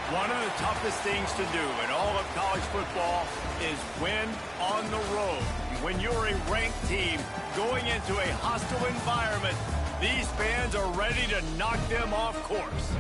One of the toughest things to do in all of college football is win on the road. When you're a ranked team going into a hostile environment, these fans are ready to knock them off course.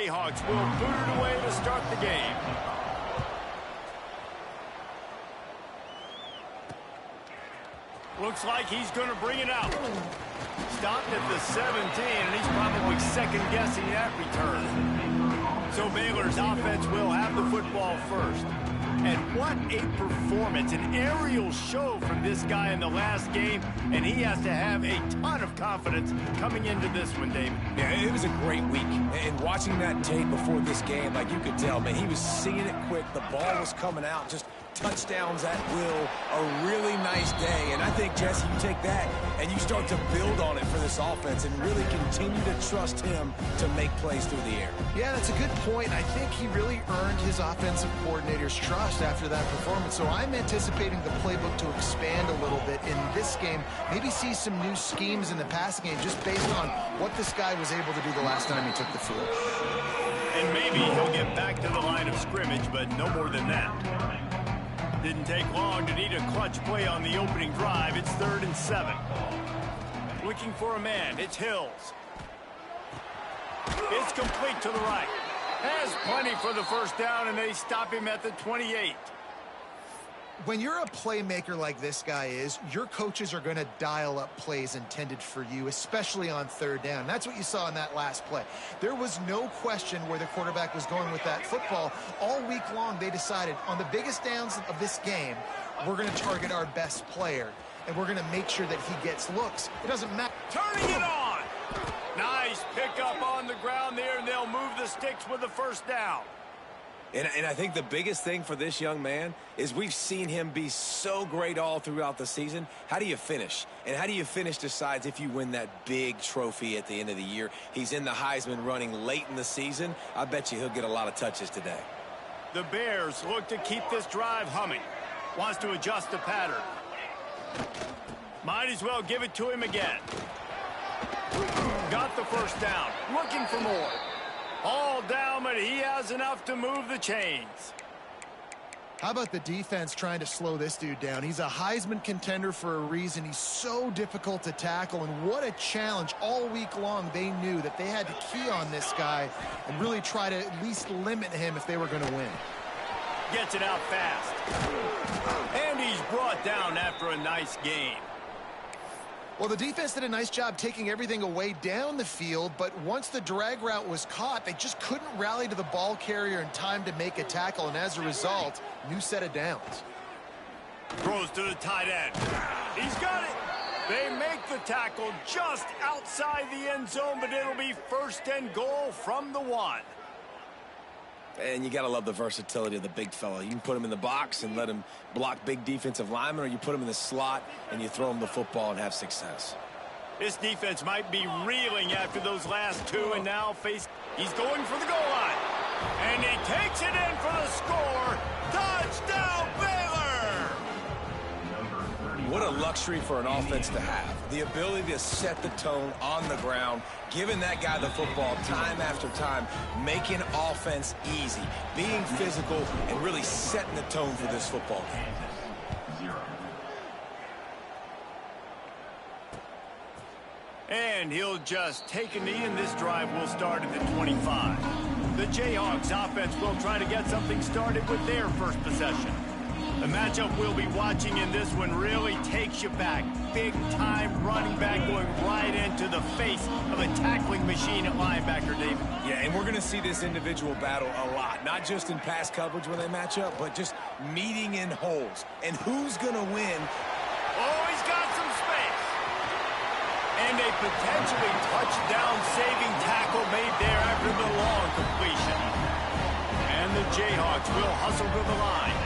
Jayhawks will boot it away to start the game. Looks like he's going to bring it out. Stopped at the 17, and he's probably second-guessing that return. So Baylor's offense will have the football first. And what a performance, an aerial show from this guy in the last game, and he has to have a ton of confidence coming into this one, David. Yeah, it was a great week, and watching that tape before this game, like you could tell, man, he was singing it quick, the ball was coming out, just touchdowns at will, a really nice day. And I think, Jesse, you take that and you start to build on it for this offense and really continue to trust him to make plays through the air. Yeah, that's a good point. I think he really earned his offensive coordinator's trust after that performance. So I'm anticipating the playbook to expand a little bit in this game. Maybe see some new schemes in the passing game just based on what this guy was able to do the last time he took the field. And maybe he'll get back to the line of scrimmage, but no more than that. Didn't take long to need a clutch play on the opening drive. It's 3rd and 7. Looking for a man. It's Hills. It's complete to the right. Has plenty for the first down, and they stop him at the 28. When you're a playmaker like this guy is, your coaches are going to dial up plays intended for you, especially on 3rd down. That's what you saw in that last play. There was no question where the quarterback was going with that football. All week long, they decided on the biggest downs of this game, we're going to target our best player, and we're going to make sure that he gets looks. It doesn't matter. Turning it on. Nice pickup on the ground there, and they'll move the sticks with the first down. And I think the biggest thing for this young man is we've seen him be so great all throughout the season. How do you finish? And how do you finish decides if you win that big trophy at the end of the year. He's in the Heisman running late in the season. I bet you he'll get a lot of touches today. The Bears look to keep this drive humming. Wants to adjust the pattern. Might as well give it to him again. Got the first down. Looking for more. All down, but he has enough to move the chains. How about the defense trying to slow this dude down? He's a Heisman contender for a reason. He's so difficult to tackle, and what a challenge. All week long, they knew that they had to key on this guy and really try to at least limit him if they were going to win. Gets it out fast. And he's brought down after a nice game. Well, the defense did a nice job taking everything away down the field, but once the drag route was caught, they just couldn't rally to the ball carrier in time to make a tackle, and as a result, new set of downs. Throws to the tight end. He's got it. They make the tackle just outside the end zone, but it'll be 1st and goal from the 1. And you got to love the versatility of the big fella. You can put him in the box and let him block big defensive linemen, or you put him in the slot and you throw him the football and have success. This defense might be reeling after those last two, and now he's going for the goal line. And he takes it in for the score. Touchdown, Baylor! What a luxury for an offense to have. The ability to set the tone on the ground, giving that guy the football time after time, making offense easy, being physical, and really setting the tone for this football game. And he'll just take a knee, and this drive will start at the 25. The Jayhawks offense will try to get something started with their first possession. The matchup we'll be watching in this one really takes you back. Big-time running back going right into the face of a tackling machine at linebacker, David. Yeah, and we're going to see this individual battle a lot. Not just in pass coverage when they match up, but just meeting in holes. And who's going to win? Oh, he's got some space. And a potentially touchdown-saving tackle made there after the long completion. And the Jayhawks will hustle to the line.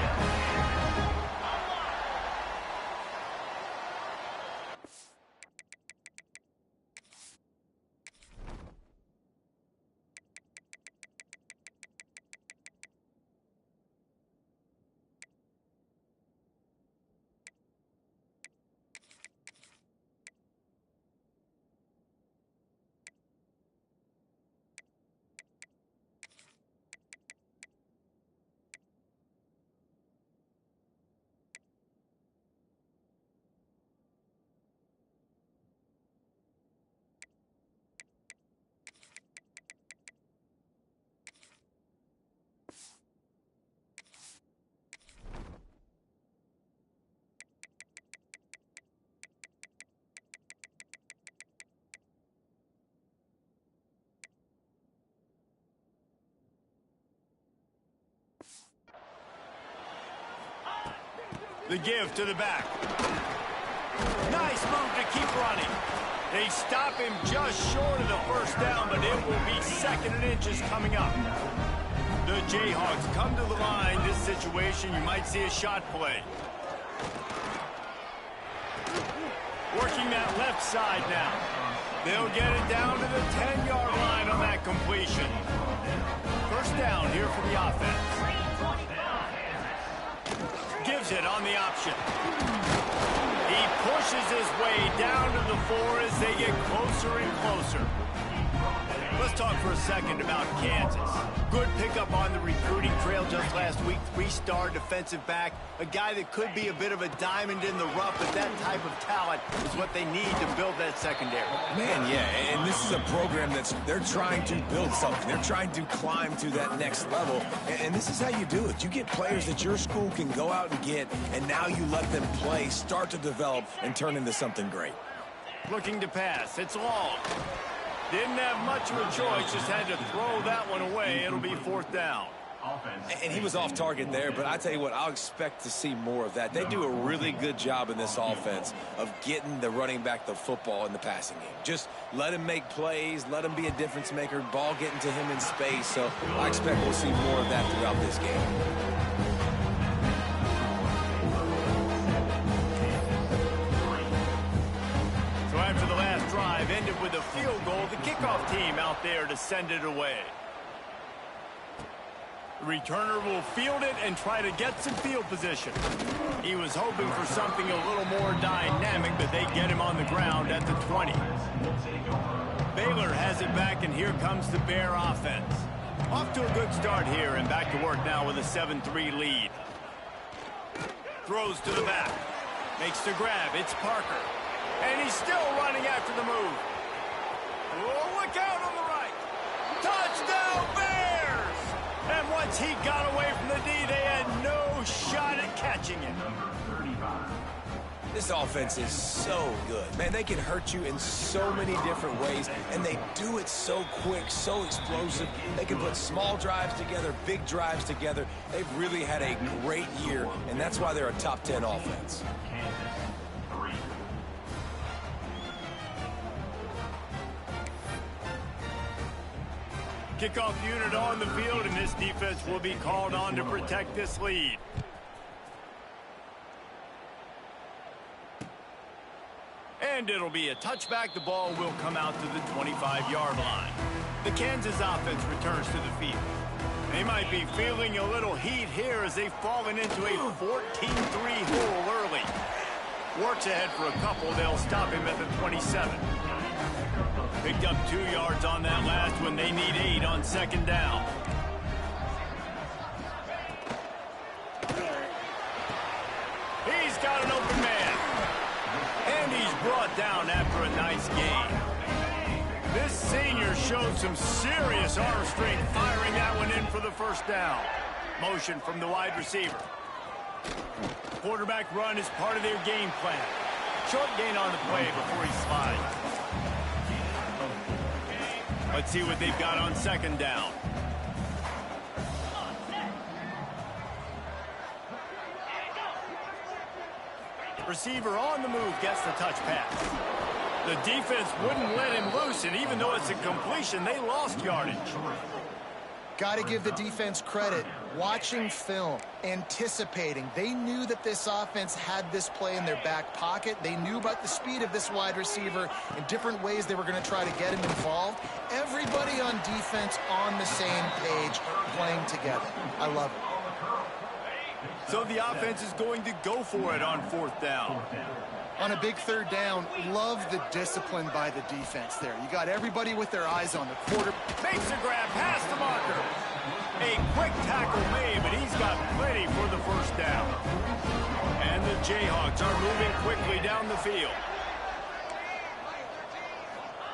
The give to the back. Nice move to keep running. They stop him just short of the first down, but it will be 2nd and inches coming up. The Jayhawks come to the line. This situation, you might see a shot play. Working that left side now. They'll get it down to the 10-yard line on that completion. First down here for the offense. Gives it on the option. He pushes his way down to the 4 as they get closer and closer. Let's talk for a second about Kansas. Good pickup on the recruiting trail just last week. 3-star defensive back. A guy that could be a bit of a diamond in the rough, but that type of talent is what they need to build that secondary. Man, yeah, and this is a program they're trying to build something. They're trying to climb to that next level, and this is how you do it. You get players that your school can go out and get, and now you let them play, start to develop, and turn into something great. Looking to pass. It's long. Didn't have much of a choice, just had to throw that one away. It'll be 4th down. And he was off target there, but I tell you what, I'll expect to see more of that. They do a really good job in this offense of getting the running back the football in the passing game. Just let him make plays, let him be a difference maker, ball getting to him in space. So I expect we'll see more of that throughout this game. So after the last drive ended with a field goal, the kickoff team out there to send it away. The returner will field it and try to get some field position. He was hoping for something a little more dynamic, but they get him on the ground at the 20. Baylor has it back, and here comes the Bear offense. Off to a good start here, and back to work now with a 7-3 lead. Throws to the back. Makes the grab. It's Parker. And he's still running after the move. Oh, look out on the right. Touchdown, Bears! And once he got away from the D, they had no shot at catching him. This offense is so good. Man, they can hurt you in so many different ways, and they do it so quick, so explosive. They can put small drives together, big drives together. They've really had a great year, and that's why they're a top 10 offense. Kickoff unit on the field, and this defense will be called on to protect this lead. And it'll be a touchback. The ball will come out to the 25-yard line. The Kansas offense returns to the field. They might be feeling a little heat here as they've fallen into a 14-3 hole early. Works ahead for a couple. They'll stop him at the 27. Picked up 2 yards on that last one. They need 8 on 2nd down. He's got an open man. And he's brought down after a nice gain. This senior showed some serious arm strength firing that one in for the first down. Motion from the wide receiver. Quarterback run is part of their game plan. Short gain on the play before he slides. Let's see what they've got on second down. Receiver on the move gets the touch pass. The defense wouldn't let him loose, and even though it's a completion, they lost yardage. Got to give the defense credit. Watching film, anticipating. They knew that this offense had this play in their back pocket. They knew about the speed of this wide receiver and different ways they were going to try to get him involved. Everybody on defense on the same page, playing together. I love it. So the offense is going to go for it on fourth down. On a big third down, love the discipline by the defense there. You got everybody with their eyes on the quarter. Makes a grab past the marker. A quick tackle made, but he's got plenty for the first down. And the Jayhawks are moving quickly down the field.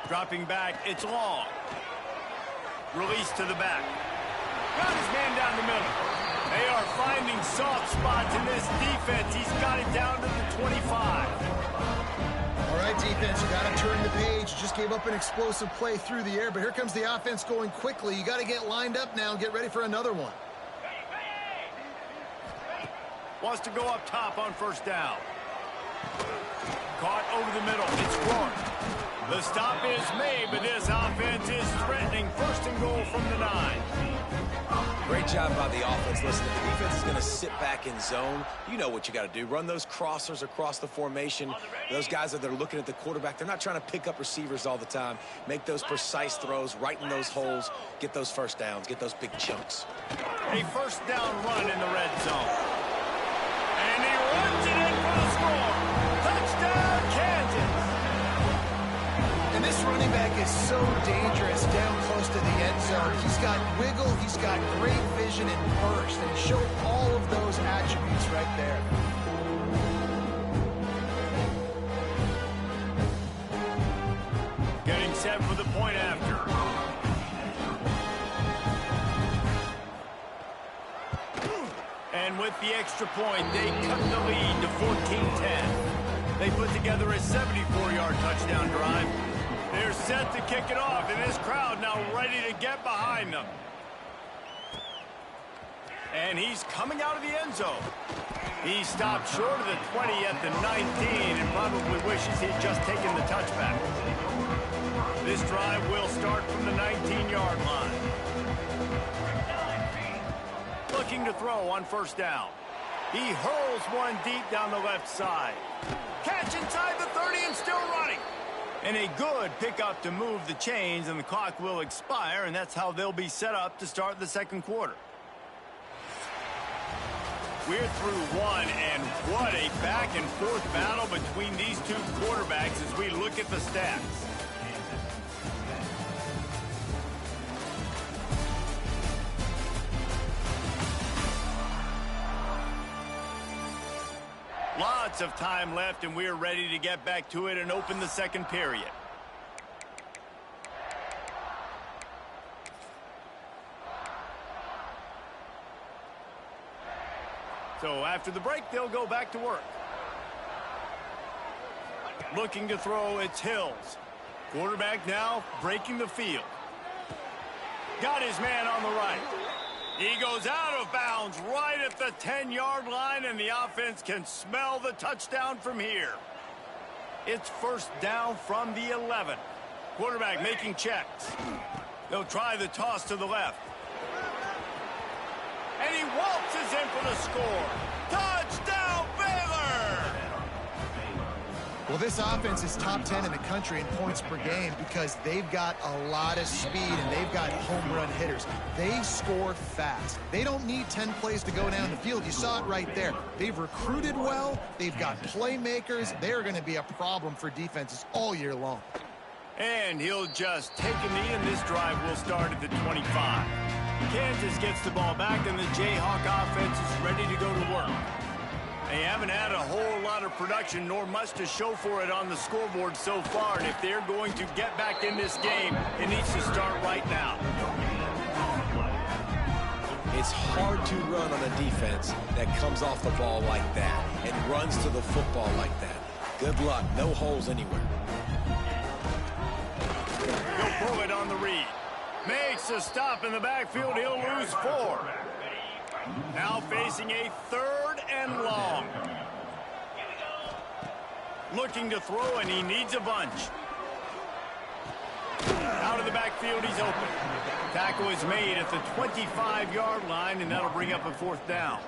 Dropping back, it's long. Release to the back. Got his man down the middle. They are finding soft spots in this defense. He's got it down to the 25. All right, defense, you got to turn the page. Just gave up an explosive play through the air, but here comes the offense going quickly. You got to get lined up now and get ready for another one. Wants to go up top on first down. Caught over the middle. It's Rourke. The stop is made, but this offense is threatening. First and goal from the 9. Great job by the offense. Listen, if the defense is going to sit back in zone, you know what you got to do. Run those crossers across the formation. Those guys that are looking at the quarterback, they're not trying to pick up receivers all the time. Make those precise throws, right in those holes, get those first downs, get those big chunks. A first down run in the red zone. And he runs it in for the score. Touchdown, Kansas. And this running back is so dangerous down close to the end zone. He's got wiggle, he's got great vision and burst, and he showed all of those attributes right there. Getting set for the point after. And with the extra point, they cut the lead to 14-10. They put together a 74-yard touchdown drive. They're set to kick it off, and this crowd now ready to get behind them. And he's coming out of the end zone. He stopped short of the 20 at the 19 and probably wishes he'd just taken the touchback. This drive will start from the 19-yard line. Looking to throw on first down. He hurls one deep down the left side. Catch inside the 30 and still running. And a good pickup to move the chains, and the clock will expire, and that's how they'll be set up to start the second quarter. We're through one, and what a back-and-forth battle between these two quarterbacks as we look at the stats. Lots of time left, and we're ready to get back to it and open the second period. So after the break, they'll go back to work. Looking to throw, it's Hills. Quarterback now breaking the field. Got his man on the right. He goes out of bounds right at the 10-yard line, and the offense can smell the touchdown from here. It's first down from the 11. Quarterback making checks. They'll try the toss to the left. And he waltzes in for the score. Touchdown, Baylor! Well, this offense is top 10 in the country in points per game because they've got a lot of speed and they've got home run hitters. They score fast. They don't need 10 plays to go down the field. You saw it right there. They've recruited well. They've got playmakers. They're going to be a problem for defenses all year long. And he'll just take a knee, and this drive will start at the 25. Kansas gets the ball back, and the Jayhawk offense is ready to go to work. They haven't had a whole lot of production, nor much to show for it on the scoreboard so far. And if they're going to get back in this game, it needs to start right now. It's hard to run on a defense that comes off the ball like that and runs to the football like that. Good luck. No holes anywhere. He'll pull it on the read. Makes a stop in the backfield. He'll lose 4. Now facing a 3rd and long. Looking to throw, and he needs a bunch. Out of the backfield, he's open. Tackle is made at the 25-yard line, and that'll bring up a 4th down.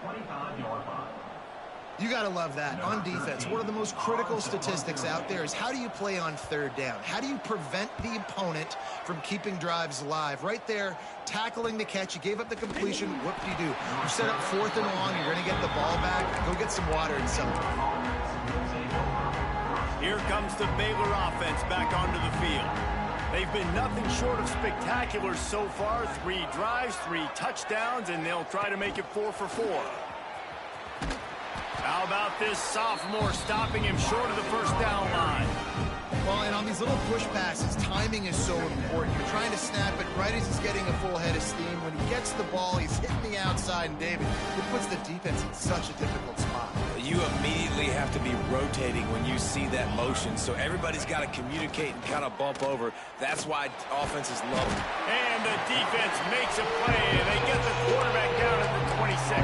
You got to love that. On defense, one of the most critical statistics out there is how do you play on 3rd down? How do you prevent the opponent from keeping drives alive? Right there, tackling the catch. You gave up the completion. Whoop-de-doo. You set up 4th and long. You're going to get the ball back. Go get some water and celebrate. Here comes the Baylor offense back onto the field. They've been nothing short of spectacular so far. 3 drives, 3 touchdowns, and they'll try to make it 4 for 4. How about this sophomore stopping him short of the 1st down line? Well, and on these little push passes, timing is so important. You're trying to snap it right as he's getting a full head of steam. When he gets the ball, he's hitting the outside, and David, it puts the defense in such a difficult spot. You immediately have to be rotating when you see that motion, so everybody's got to communicate and kind of bump over. That's why offenses love it. And the defense makes a play, and they get the quarterback down at the 26.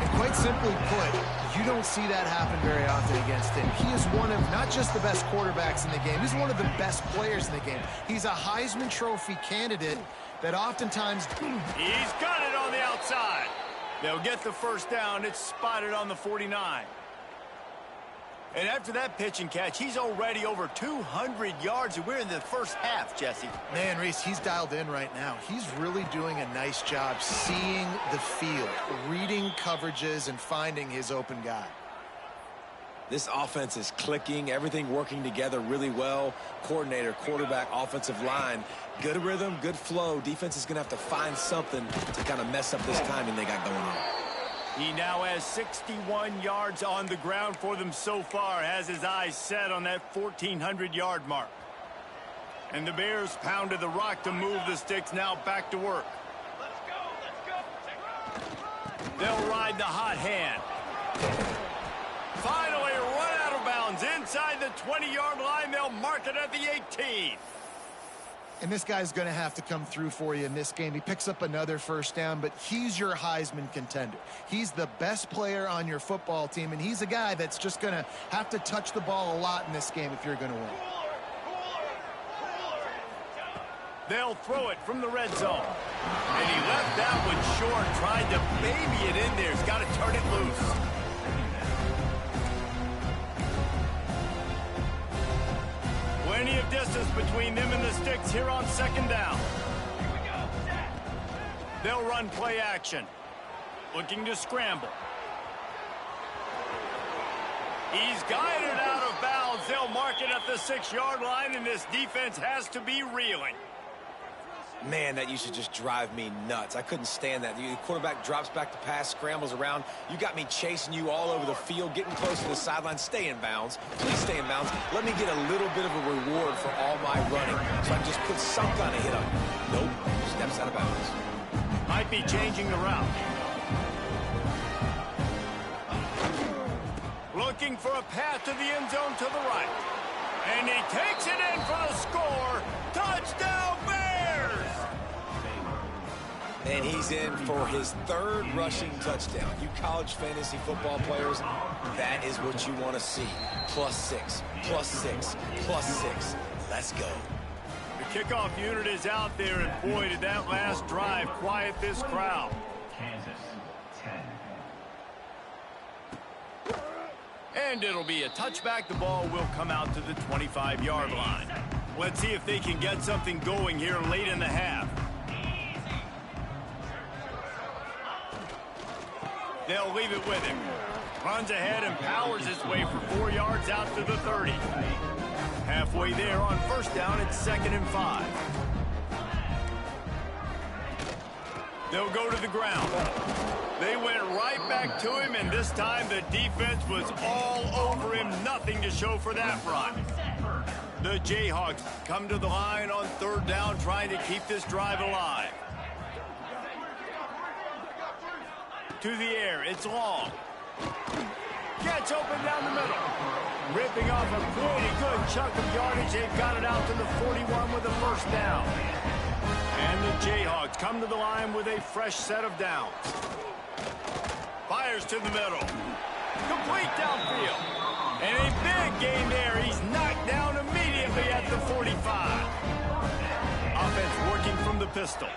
And quite simply put, you don't see that happen very often against him. He is one of not just the best quarterbacks in the game, he's one of the best players in the game. He's a Heisman Trophy candidate that oftentimes... He's got it on the outside. They'll get the 1st down. It's spotted on the 49. And after that pitch and catch, he's already over 200 yards, and we're in the 1st half, Jesse. Man, Reese, he's dialed in right now. He's really doing a nice job seeing the field, reading coverages, and finding his open guy. This offense is clicking, everything working together really well. Coordinator, quarterback, offensive line. Good rhythm, good flow. Defense is going to have to find something to kind of mess up this timing they got going on. He now has 61 yards on the ground for them so far. Has his eyes set on that 1,400-yard mark. And the Bears pounded the rock to move the sticks. Now back to work. They'll ride the hot hand. Finally run out of bounds inside the 20-yard line. They'll mark it at the 18. And this guy's going to have to come through for you in this game. He picks up another 1st down, but he's your Heisman contender. He's the best player on your football team, and he's a guy that's just going to have to touch the ball a lot in this game if you're going to win. They'll throw it from the red zone. And he left that one short, tried to baby it in there. He's got to turn it loose. Plenty of distance between them and the sticks here on 2nd down. They'll run play action. Looking to scramble. He's guided out of bounds. They'll mark it at the 6-yard line, and this defense has to be reeling. Man, that used to just drive me nuts. I couldn't stand that. The quarterback drops back to pass, scrambles around. You got me chasing you all over the field, getting close to the sideline. Stay in bounds. Please stay in bounds. Let me get a little bit of a reward for all my running, so I can just put some kind of hit on you. Nope, steps out of bounds. Might be changing the route. Looking for a path to the end zone to the right. And he takes it in for the score. Touchdown, Bears! And he's in for his 3rd rushing touchdown. You college fantasy football players, that is what you want to see. +6, +6, +6. Let's go. The kickoff unit is out there, and boy, did that last drive quiet this crowd. And it'll be a touchback. The ball will come out to the 25-yard line. Let's see if they can get something going here late in the half. They'll leave it with him. Runs ahead and powers his way for 4 yards out to the 30. Halfway there on 1st down, it's 2nd and 5. They'll go to the ground. They went right back to him, and this time the defense was all over him. Nothing to show for that run. The Jayhawks come to the line on 3rd down, trying to keep this drive alive. To the air, it's long. Gets open down the middle. Ripping off a pretty good chunk of yardage. They've got it out to the 41 with a first down. And the Jayhawks come to the line with a fresh set of downs. Fires to the middle. Complete downfield. And a big gain there. He's knocked down immediately at the 45. Offense working from the pistol.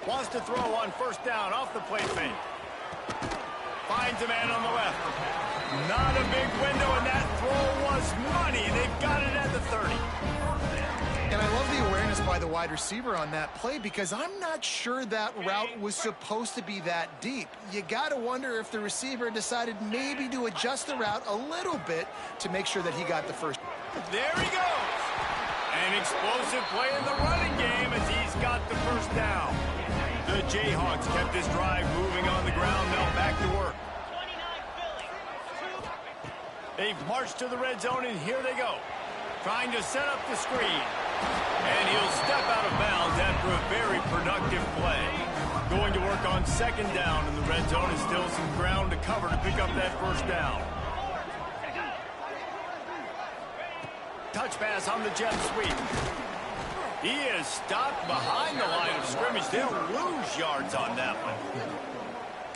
Wants to throw on first down off the play fake. Finds a man on the left. Not a big window, and that throw was money. They've got it at the 30. And I love the awareness by the wide receiver on that play because I'm not sure that route was supposed to be that deep. You got to wonder if the receiver decided maybe to adjust the route a little bit to make sure that he got the first. There he goes. An explosive play in the running game as he's got the first down. The Jayhawks kept this drive moving on the ground. Now back to work. They've marched to the red zone, and here they go. Trying to set up the screen. And he'll step out of bounds after a very productive play. Going to work on second down in the red zone is still some ground to cover to pick up that first down. Touch pass on the jet sweep. He is stopped behind the line of scrimmage. They'll lose yards on that one.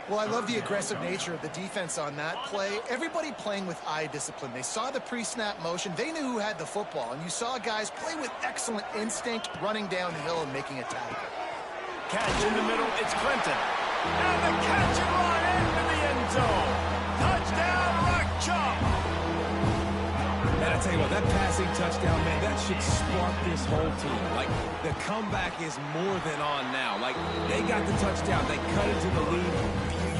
Well, I love the aggressive nature of the defense on that play. Everybody playing with eye discipline. They saw the pre-snap motion. They knew who had the football. And you saw guys play with excellent instinct, running downhill and making a tackle. Catch in the middle. It's Clinton. And the catch and run into the end zone. Touchdown, Rock Chalk. Man, I tell you what, that passing touchdown, man, that should spark this whole team. Like, the comeback is more than on now. Like, they got the touchdown. They cut into the lead.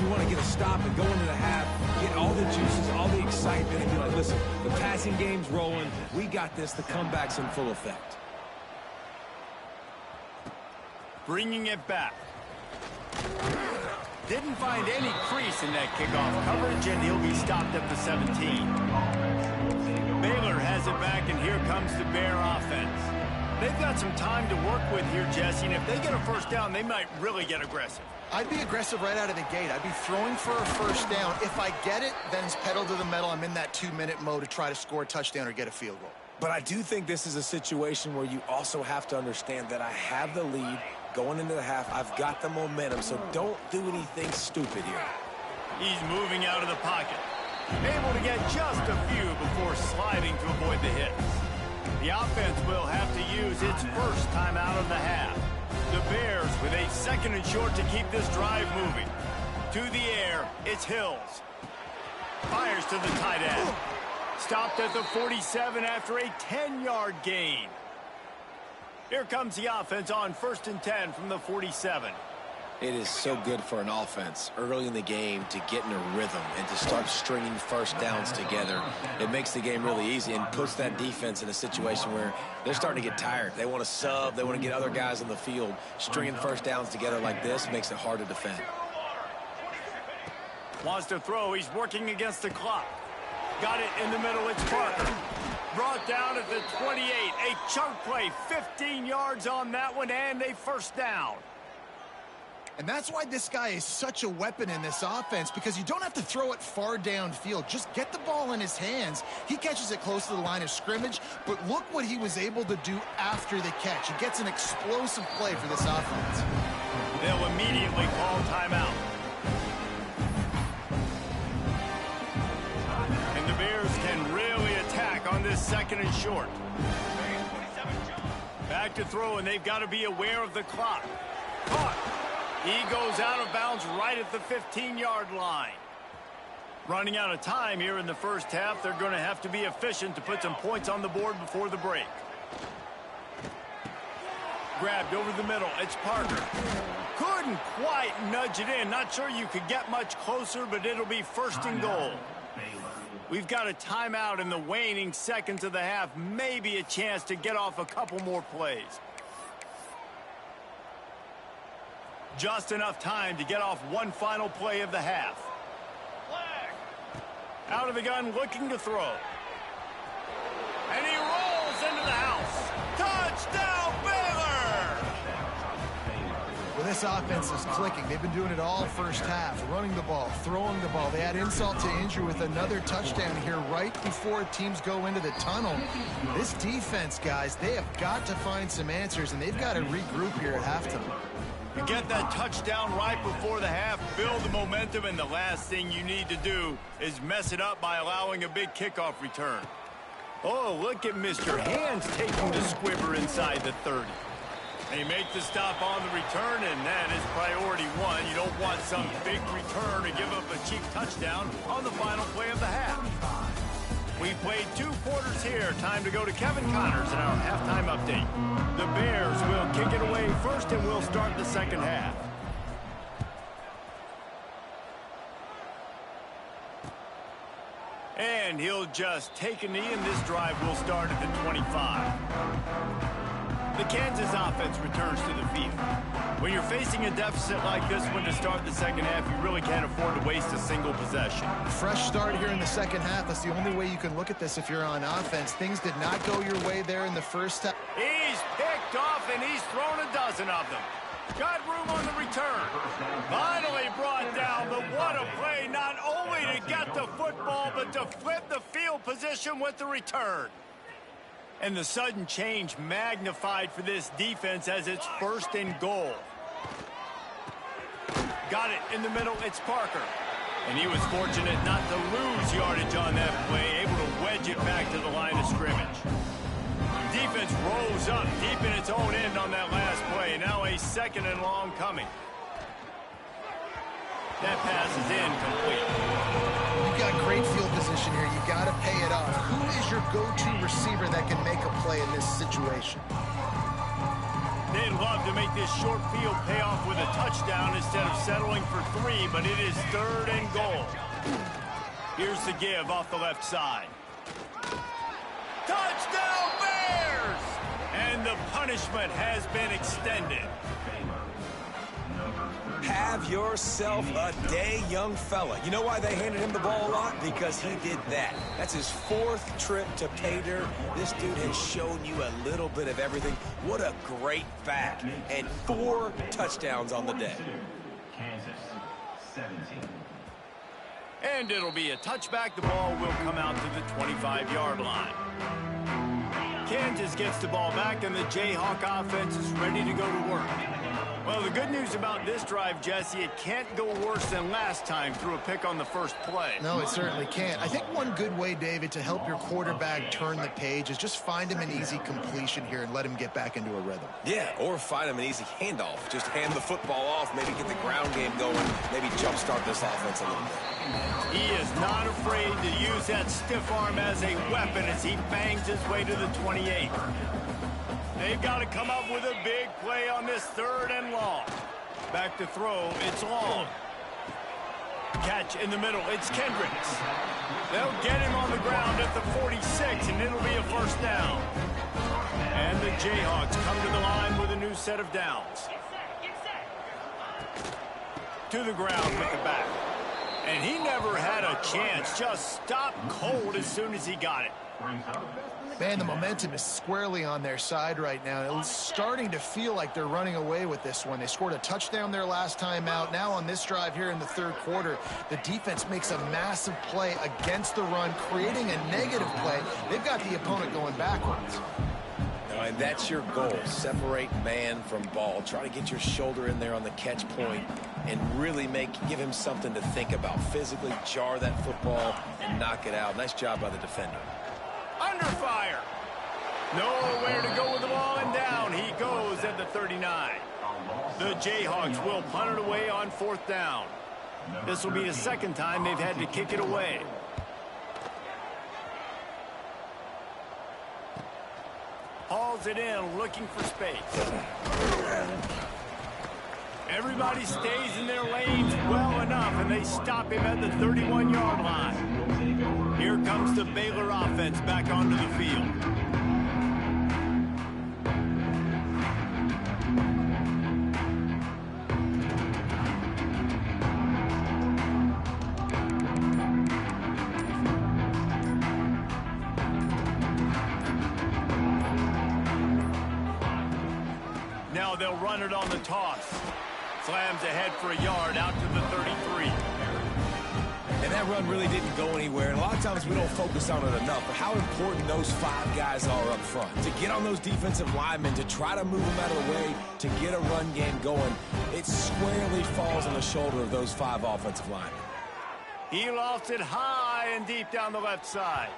You want to get a stop and go into the half, get all the juices, all the excitement, and be like, listen, the passing game's rolling. We got this. The comeback's in full effect. Bringing it back. Didn't find any crease in that kickoff coverage, and he'll be stopped at the 17. Baylor has it back, and here comes the Bear offense. They've got some time to work with here, Jesse, and if they get a first down, they might really get aggressive. I'd be aggressive right out of the gate. I'd be throwing for a first down. If I get it, then it's pedal to the metal. I'm in that 2-minute mode to try to score a touchdown or get a field goal. But I do think this is a situation where you also have to understand that I have the lead going into the half. I've got the momentum, so don't do anything stupid here. He's moving out of the pocket. Able to get just a few before sliding to avoid the hits. The offense will have to use its first timeout of the half. The Bears with a second and short to keep this drive moving. To the air, it's Hills. Fires to the tight end. Stopped at the 47 after a 10-yard gain. Here comes the offense on 1st and 10 from the 47. It is so good for an offense early in the game to get in a rhythm and to start stringing first downs together. It makes the game really easy and puts that defense in a situation where they're starting to get tired. They want to sub. They want to get other guys on the field. Stringing first downs together like this makes it hard to defend. Wants to throw. He's working against the clock. Got it in the middle. It's Parker. Brought down at the 28. A chunk play. 15 yards on that one and a first down. And that's why this guy is such a weapon in this offense, because you don't have to throw it far downfield. Just get the ball in his hands. He catches it close to the line of scrimmage, but look what he was able to do after the catch. He gets an explosive play for this offense. They'll immediately call timeout. And the Bears can really attack on this second and short. Back to throw, and they've got to be aware of the clock. Caught. He goes out of bounds right at the 15-yard line. Running out of time here in the first half. They're going to have to be efficient to put some points on the board before the break. Grabbed over the middle. It's Parker. Couldn't quite nudge it in. Not sure you could get much closer, but it'll be 1st and goal. We've got a timeout in the waning seconds of the half. Maybe a chance to get off a couple more plays. Just enough time to get off one final play of the half. Out of the gun, looking to throw. And he rolls into the house. Touchdown, Baylor! Well, this offense is clicking. They've been doing it all first half, running the ball, throwing the ball. They had insult to injury with another touchdown here right before teams go into the tunnel. This defense, guys, they have got to find some answers, and they've got to regroup here at halftime. You get that touchdown right before the half, build the momentum, and the last thing you need to do is mess it up by allowing a big kickoff return. Oh, look at Mr. Hands taking the squibber inside the 30. They make the stop on the return, and that is priority one. You don't want some big return to give up a cheap touchdown on the final play of the half. We played 2 quarters here. Time to go to Kevin Connors in our halftime update. The Bears will kick it away first, and we'll start the second half. And he'll just take a knee, and this drive will start at the 25. The Kansas offense returns to the field. When you're facing a deficit like this one to start the second half, you really can't afford to waste a single possession. Fresh start here in the second half. That's the only way you can look at this if you're on offense. Things did not go your way there in the first half. He's picked off, and he's thrown a dozen of them. Got room on the return. Finally brought down, but what a play, not only to get the football, but to flip the field position with the return. And the sudden change magnified for this defense as it's 1st and goal. Got it in the middle, it's Parker. And he was fortunate not to lose yardage on that play, able to wedge it back to the line of scrimmage. Defense rose up deep in its own end on that last play. Now a 2nd and long coming. That pass is incomplete. You've got great field position here. You got to pay it off. Who is your go-to receiver that can make a play in this situation? They'd love to make this short field pay off with a touchdown instead of settling for 3, but it is 3rd and goal. Here's the give off the left side. Touchdown Bears! And the punishment has been extended. Have yourself a day, young fella. You know why they handed him the ball a lot? Because he did that. That's his 4th trip to pay dirt. This dude has shown you a little bit of everything. What a great back. And 4 touchdowns on the day. Kansas, 17. And it'll be a touchback. The ball will come out to the 25-yard line. Kansas gets the ball back, and the Jayhawk offense is ready to go to work. Well, the good news about this drive, Jesse, it can't go worse than last time through a pick on the first play. No, it certainly can't. I think one good way, David, to help your quarterback turn the page is just find him an easy completion here and let him get back into a rhythm. Yeah, or find him an easy handoff. Just hand the football off, maybe get the ground game going, maybe jumpstart this offense a little bit. He is not afraid to use that stiff arm as a weapon as he bangs his way to the 28. They've got to come up with a big play on this 3rd and long. Back to throw, it's long. Catch in the middle, it's Kendricks. They'll get him on the ground at the 46, and it'll be a 1st down. And the Jayhawks come to the line with a new set of downs. To the ground with the back. And he never had a chance, just stopped cold as soon as he got it. Man, the momentum is squarely on their side right now. It's starting to feel like they're running away with this one. They scored a touchdown their last time out. Now on this drive here in the 3rd quarter, the defense makes a massive play against the run, creating a negative play. They've got the opponent going backwards. And that's your goal. Separate man from ball. Try to get your shoulder in there on the catch point and really give him something to think about. Physically jar that football and knock it out. Nice job by the defender. Under fire. Nowhere to go with the ball, and down he goes at the 39. The Jayhawks will punt it away on 4th down. This will be the 2nd time they've had to kick it away. Hauls it in, looking for space. Everybody stays in their lanes well enough, and they stop him at the 31-yard line. Here comes the Baylor offense back onto the field. Now they'll run it on the toss. Slams ahead for a yard out to the 33. And that run really didn't go anywhere. And a lot of times we don't focus on it enough, but how important those 5 guys are up front. To get on those defensive linemen, to try to move them out of the way, to get a run game going, it squarely falls on the shoulder of those 5 offensive linemen. He lost it high and deep down the left side.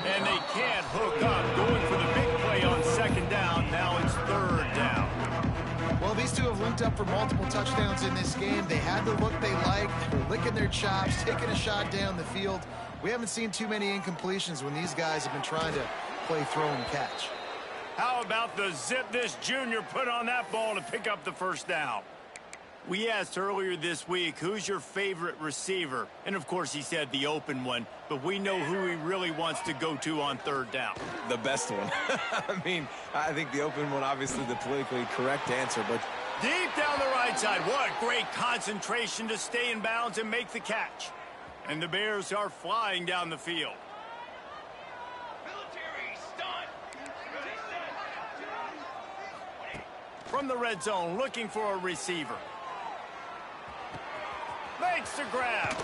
And they can't hook up. Going for the big play on second down. Now it's third down. Well, these two have linked up for multiple touchdowns in this game. They had the look they liked. They're licking their chops, taking a shot down the field. We haven't seen too many incompletions when these guys have been trying to play throw and catch. How about the zip this junior put on that ball to pick up the first down? We asked earlier this week, who's your favorite receiver? And, of course, he said the open one, but we know who he really wants to go to on third down. The best one. I mean, I think the open one, obviously the politically correct answer, but Deep down the right side. What great concentration to stay in bounds and make the catch. And the Bears are flying down the field. From the red zone, looking for a receiver. Makes the grab.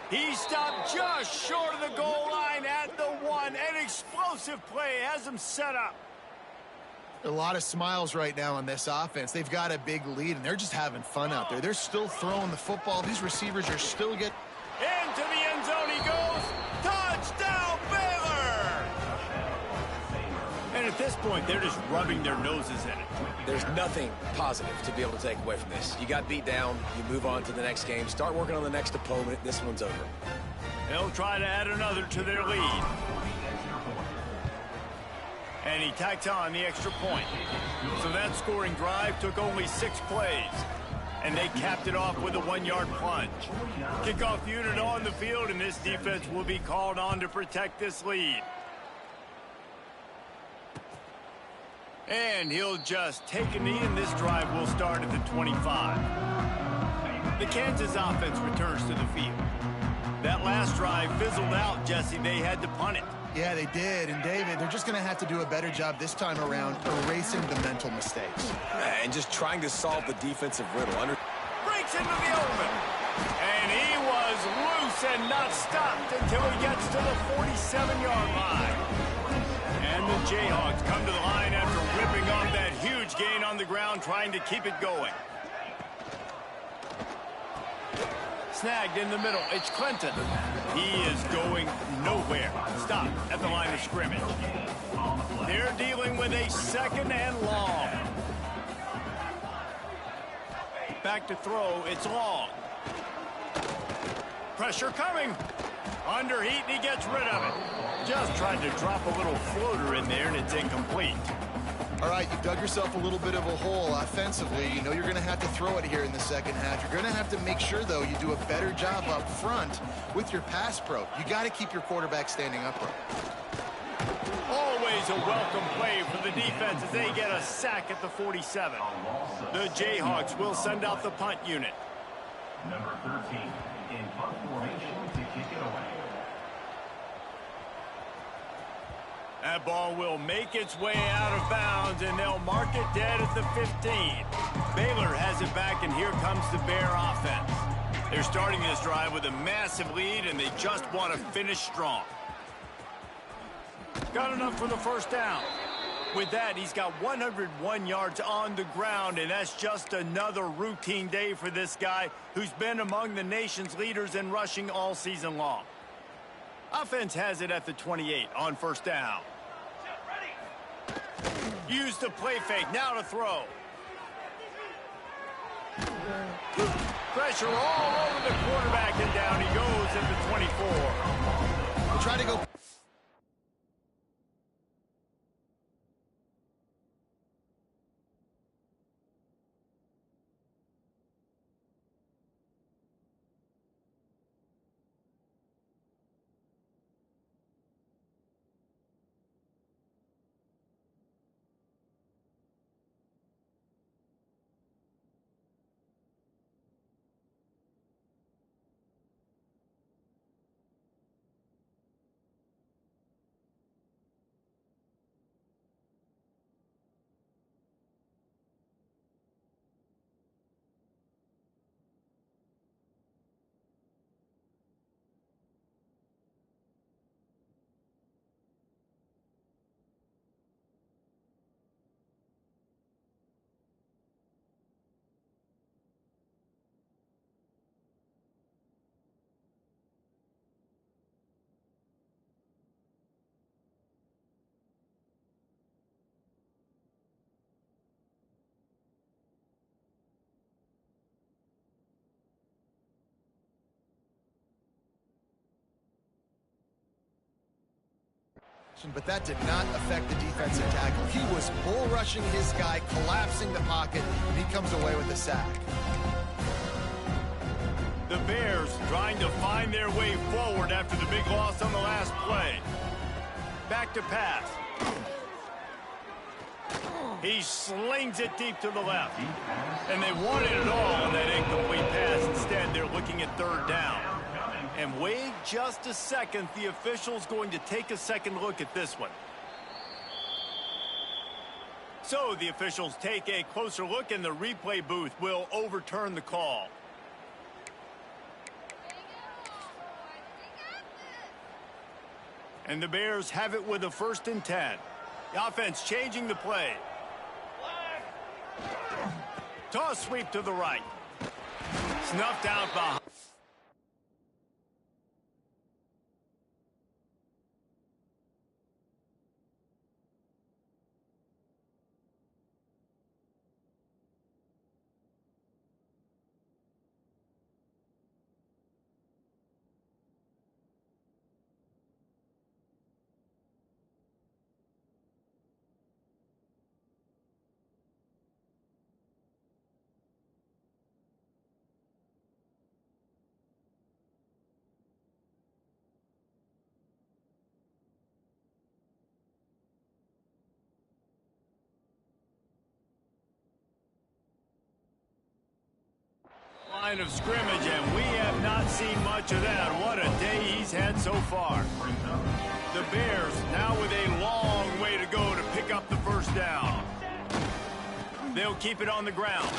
He stopped just short of the goal line at the 1. An explosive play has him set up. A lot of smiles right now on this offense. They've got a big lead, and they're just having fun out there. They're still throwing the football. These receivers are still getting... Into the end zone he goes. Touchdown, Baylor! And at this point, they're just rubbing their noses in it. there's nothing positive to be able to take away from this. You got beat down, you move on to the next game, start working on the next opponent. This one's over. They'll try to add another to their lead. And he tacks on the extra point. So that scoring drive took only 6 plays. And they capped it off with a 1-yard plunge. Kickoff unit on the field, and this defense will be called on to protect this lead. And he'll just take a knee, and this drive will start at the 25. The Kansas offense returns to the field. That last drive fizzled out, Jesse. They had to punt it. Yeah, they did. And, David, they're just going to have to do a better job this time around erasing the mental mistakes. And just trying to solve the defensive riddle. Breaks into the open. And he was loose and not stopped until he gets to the 47-yard line. And the Jayhawks come to the line after ripping off that huge gain on the ground, trying to keep it going. Snagged in the middle. It's Clinton. He is going nowhere. Stop at the line of scrimmage. They're dealing with a 2nd and long. Back to throw. It's long. Pressure coming. Under heat, and he gets rid of it. Just tried to drop a little floater in there, and it's incomplete. All right, you've dug yourself a little bit of a hole offensively. You know you're going to have to throw it here in the second half. You're going to have to make sure, though, you do a better job up front with your pass pro. You got to keep your quarterback standing upright. Always a welcome play for the defense as they get a sack at the 47. The Jayhawks will send out the punt unit. Number 13 in punt formation to kick it away. That ball will make its way out of bounds, and they'll mark it dead at the 15. Baylor has it back, and here comes the Bear offense. They're starting this drive with a massive lead, and they just want to finish strong. Got enough for the first down. With that, he's got 101 yards on the ground, and that's just another routine day for this guy who's been among the nation's leaders in rushing all season long. Offense has it at the 28 on first down. Use the play fake, now to throw. Pressure all over the quarterback, and down he goes at the 24. We'll try to go... But that did not affect the defensive tackle. He was bull rushing his guy, collapsing the pocket, and he comes away with a sack. The Bears trying to find their way forward after the big loss on the last play. Back to pass. He slings it deep to the left. And they wanted it all on that incomplete pass. Instead, they're looking at third down. And wait just a second. The official's going to take a second look at this one. So the officials take a closer look, and the replay booth will overturn the call. And the Bears have it with a 1st and 10. The offense changing the play. Toss sweep to the right. Snuffed out behind. Line of scrimmage, and we have not seen much of that. What a day he's had so far. The Bears now with a long way to go to pick up the 1st down. They'll keep it on the ground.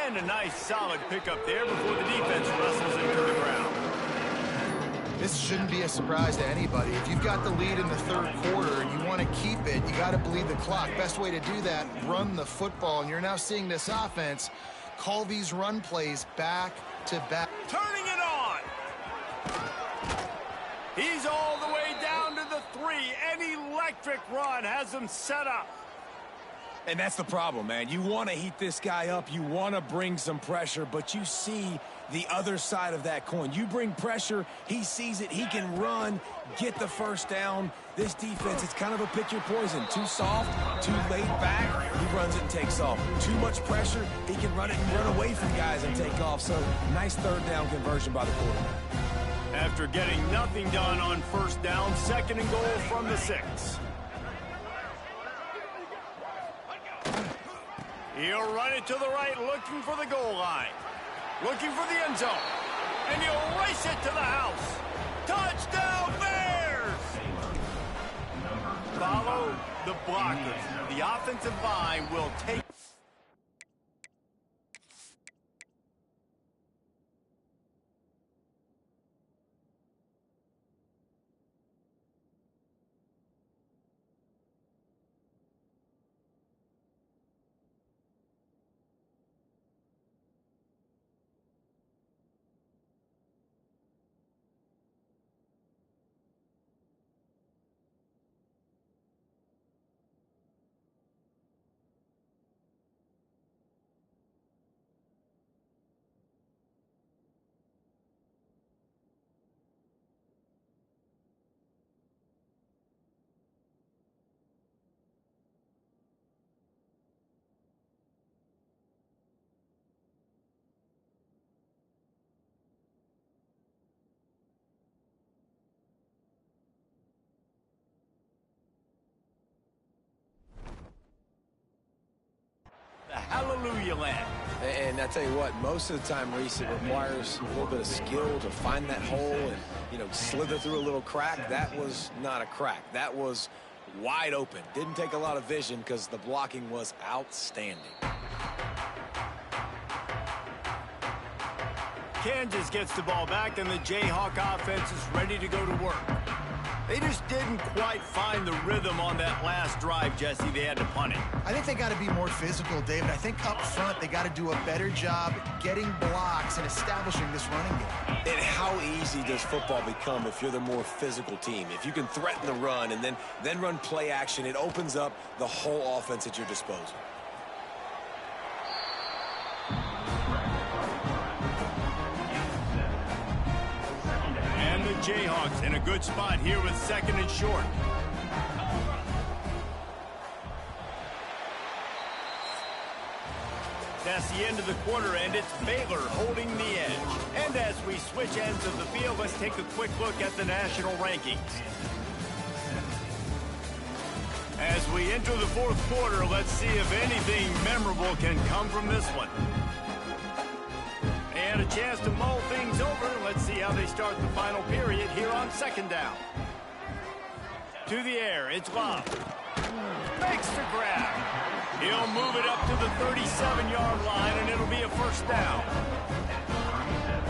And a nice solid pickup there before the defense wrestles into the ground. This shouldn't be a surprise to anybody. If you've got the lead in the 3rd quarter and you want to keep it, you got to bleed the clock. Best way to do that, run the football. And you're now seeing this offense call these run plays back to back. Turning it on. He's all the way down to the 3. An electric run has him set up. And that's the problem, man. You want to heat this guy up. You want to bring some pressure, but you see the other side of that coin. You bring pressure, he sees it, he can run, get the 1st down. This defense, it's kind of a pick your poison. Too soft, too laid back, he runs it and takes off. Too much pressure, he can run it and run away from guys and take off. So, nice 3rd down conversion by the quarterback. After getting nothing done on 1st down, 2nd and goal from the 6. He'll run it to the right, looking for the goal line. Looking for the end zone. And he'll race it to the house. Touchdown, Bears! Follow the blockers. The offensive line will take... Hallelujah land. And I tell you what, most of the time, Reese, it requires a little bit of skill to find that hole and, slither through a little crack. That was not a crack. That was wide open. Didn't take a lot of vision because the blocking was outstanding. Kansas gets the ball back, and the Jayhawk offense is ready to go to work. They just didn't quite find the rhythm on that last drive, Jesse. They had to punt it. I think they got to be more physical, David. I think up front they got to do a better job getting blocks and establishing this running game. And how easy does football become if you're the more physical team? If you can threaten the run and then run play action, it opens up the whole offense at your disposal. Jayhawks in a good spot here with 2nd and short. That's the end of the quarter, and it's Baylor holding the edge. And as we switch ends of the field, let's take a quick look at the national rankings. As we enter the 4th quarter, let's see if anything memorable can come from this one. And a chance to mull things over. Let's see how they start the final period here on 2nd down. To the air, it's Love. Makes the grab. He'll move it up to the 37-yard line, and it'll be a 1st down.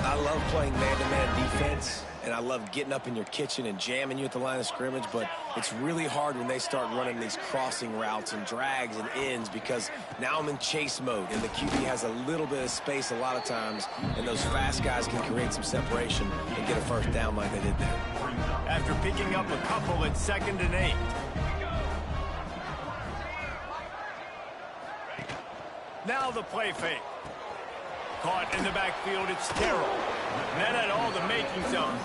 I love playing man-to-man defense, and I love getting up in your kitchen and jamming you at the line of scrimmage, but it's really hard when they start running these crossing routes and drags and ends because now I'm in chase mode, and the QB has a little bit of space a lot of times, and those fast guys can create some separation and get a 1st down like they did there. After picking up a couple at 2nd and 8. Now the play fake. Caught in the backfield, it's Terrell. And that had all the makings of it.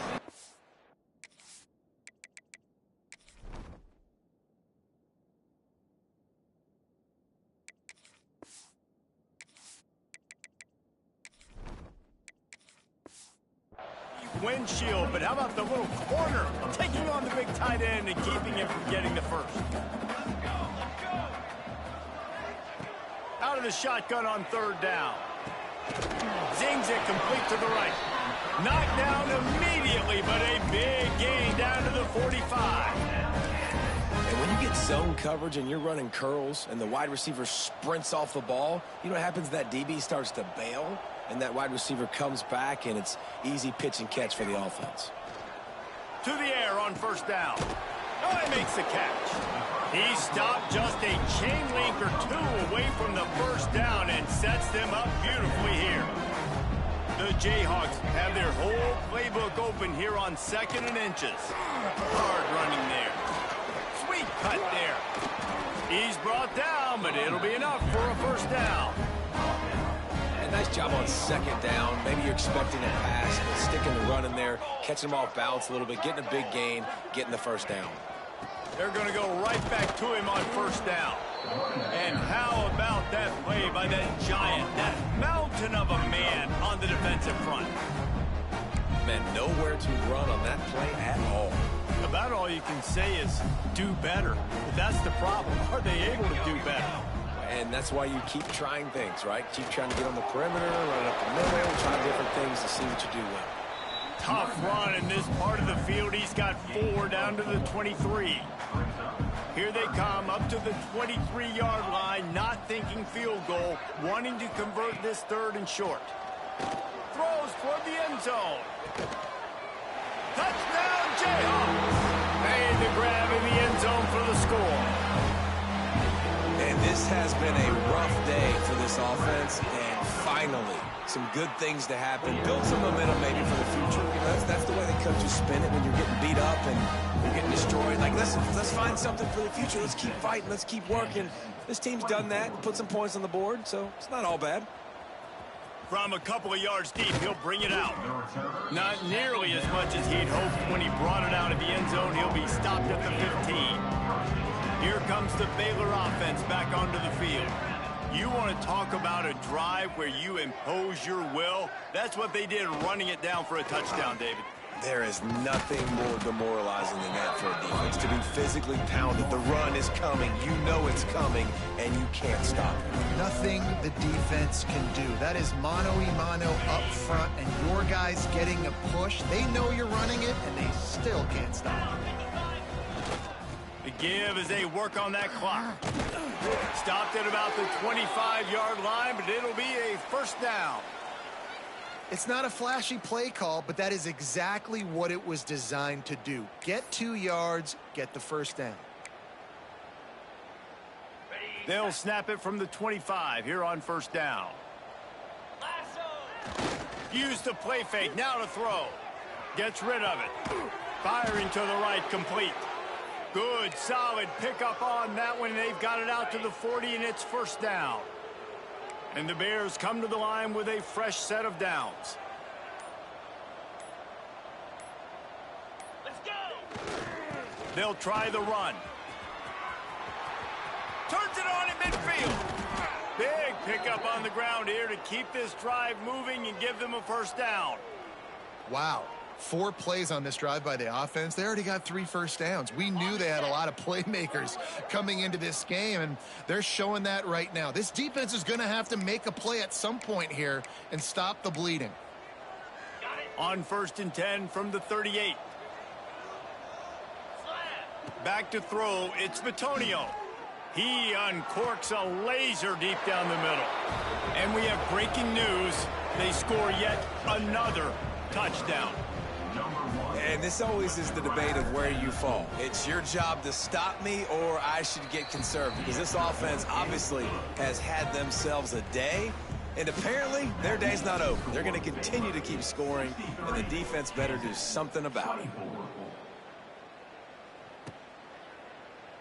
Windshield, but how about the little corner? Taking on the big tight end and keeping him from getting the 1st. Out of the shotgun on 3rd down. Zings it complete to the right. Knocked down immediately, but a big gain down to the 45. And when you get zone coverage and you're running curls and the wide receiver sprints off the ball, you know what happens? That DB starts to bail, and that wide receiver comes back, and it's easy pitch and catch for the offense. To the air on 1st down. Oh, he makes the catch. He stopped just a chain link or 2 away from the 1st down and sets them up beautifully here. The Jayhawks have their whole playbook open here on 2nd and inches. Hard running there. Sweet cut there. He's brought down, but it'll be enough for a 1st down. And nice job on 2nd down. Maybe you're expecting a pass, but sticking the run in there, catching them off balance a little bit, getting a big gain, getting the 1st down. They're going to go right back to him on 1st down. And how about that play by that giant, that mountain of a man on the defensive front? Man, nowhere to run on that play at all. About all you can say is do better. But that's the problem. Are they able to do better? And that's why you keep trying things, right? Keep trying to get on the perimeter, run up the middle, try different things to see what you do well. Tough run in this part of the field. He's got 4 down to the 23. Here they come up to the 23-yard line, not thinking field goal, wanting to convert this 3rd and short. Throws toward the end zone. Touchdown, Jayhawks! Made the grab in the end zone for the score. And this has been a rough day for this offense, and finally, some good things to happen. Build some momentum maybe for the future. You know, that's the way the coaches spin it when you're getting beat up and you're getting destroyed. Like, let's find something for the future. Let's keep fighting. Let's keep working. This team's done that, put some points on the board, so it's not all bad. From a couple of yards deep, he'll bring it out. Not nearly as much as he'd hoped when he brought it out of the end zone. He'll be stopped at the 15. Here comes the Baylor offense back onto the field. You want to talk about a drive where you impose your will? That's what they did, running it down for a touchdown, David. There is nothing more demoralizing than that for a defense, to be physically pounded. The run is coming. You know it's coming, and you can't stop it. Nothing the defense can do. That is mano-a-mano up front, and your guys getting a push. They know you're running it, and they still can't stop it. The give as they work on that clock. Stopped at about the 25-yard line, but it'll be a 1st down. It's not a flashy play call, but that is exactly what it was designed to do. Get 2 yards, get the 1st down. They'll snap it from the 25 here on 1st down. Use the play fake, now to throw. Gets rid of it. Firing to the right, complete. Good, solid pickup on that one. They've got it out to the 40, and it's 1st down. And the Bears come to the line with a fresh set of downs. They'll try the run. Turns it on in midfield. Big pickup on the ground here to keep this drive moving and give them a first down. Wow. 4 plays on this drive by the offense. They already got 3 first downs. We knew they had a lot of playmakers coming into this game, and they're showing that right now. This defense is going to have to make a play at some point here and stop the bleeding. On 1st and 10 from the 38. Back to throw. It's Bitonio. He uncorks a laser deep down the middle. And we have breaking news. They score yet another touchdown. And this always is the debate of where you fall. It's your job to stop me, or I should get conserved, because this offense obviously has had themselves a day, and apparently their day's not over. They're going to continue to keep scoring, and the defense better do something about it.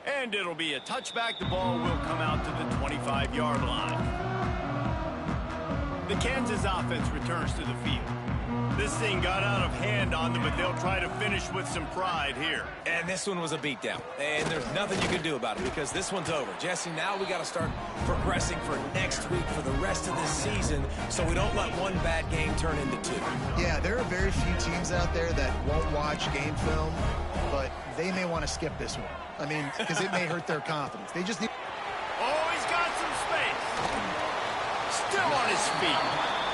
And it'll be a touchback. The ball will come out to the 25-yard line. The Kansas offense returns to the field. This thing got out of hand on them, but they'll try to finish with some pride here. And this one was a beatdown. And there's nothing you can do about it, because this one's over. Jesse, now we got to start progressing for next week for the rest of this season, so we don't let one bad game turn into 2. Yeah, there are very few teams out there that won't watch game film, but they may want to skip this one. I mean, because it may hurt their confidence. They just need... Oh, he's got some space. Still on his feet.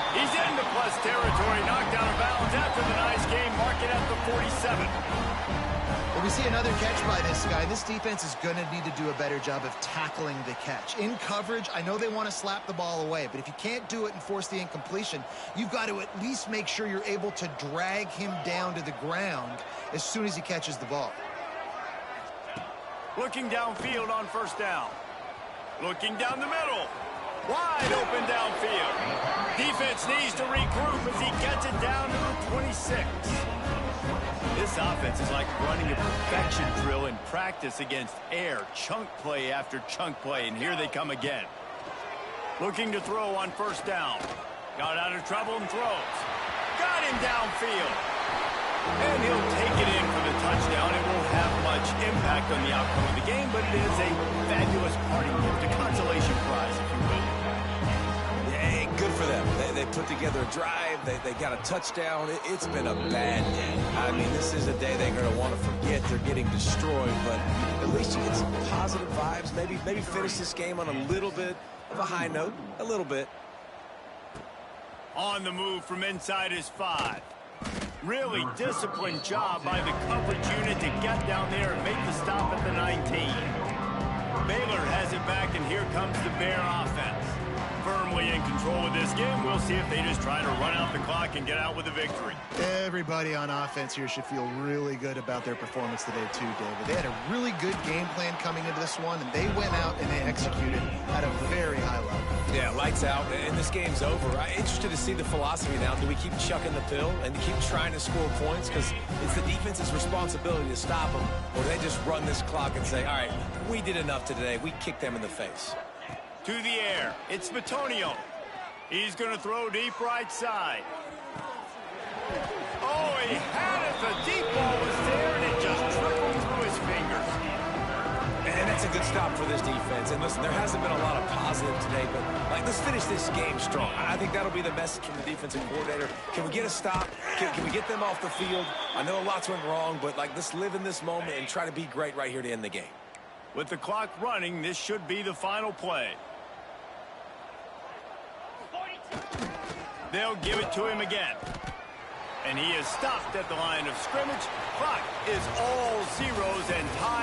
He's into plus territory, knocked out of bounds after the nice game, mark it at the 47. Well, we see another catch by this guy. This defense is going to need to do a better job of tackling the catch. In coverage, I know they want to slap the ball away, but if you can't do it and force the incompletion, you've got to at least make sure you're able to drag him down to the ground as soon as he catches the ball. Looking downfield on 1st down. Looking down the middle. Wide open downfield. Defense needs to regroup as he gets it down to the 26. This offense is like running a perfection drill in practice against air. Chunk play after chunk play, and here they come again. Looking to throw on 1st down. Got out of trouble and throws. Got him downfield. And he'll take it in for the touchdown. It won't have much impact on the outcome of the game, but it is a fabulous parting gift, a consolation prize, if you will. Yeah, good for them. They put together a drive. They got a touchdown. It's been a bad day. I mean, this is a day they're going to want to forget. They're getting destroyed, but at least you get some positive vibes. Maybe finish this game on a little bit of a high note. A little bit. On the move from inside his 5. Really disciplined job by the coverage unit to get down there and make the stop at the 19. Baylor has it back, and here comes the Bear offense. Firmly in control of this game. We'll see if they just try to run out the clock and get out with a victory. Everybody on offense here should feel really good about their performance today too, David. They had a really good game plan coming into this one, and they went out and they executed at a very high level. Yeah, lights out, and this game's over. I'm interested to see the philosophy now. Do we keep chucking the pill and keep trying to score points? Because it's the defense's responsibility to stop them. Or they just run this clock and say, all right, we did enough today. We kicked them in the face. To the air, it's Bitonio. He's going to throw deep right side. Oh, he had it. The deep ball was there, and it just trickled through his fingers. And that's a good stop for this defense. And listen, there hasn't been a lot of positive today, but let's finish this game strong. I think that'll be the message from the defensive coordinator. Can we get a stop? Can we get them off the field? I know lots went wrong, but let's live in this moment and try to be great right here to end the game. With the clock running, this should be the final play. They'll give it to him again. And he is stopped at the line of scrimmage. Clock is all zeros, and time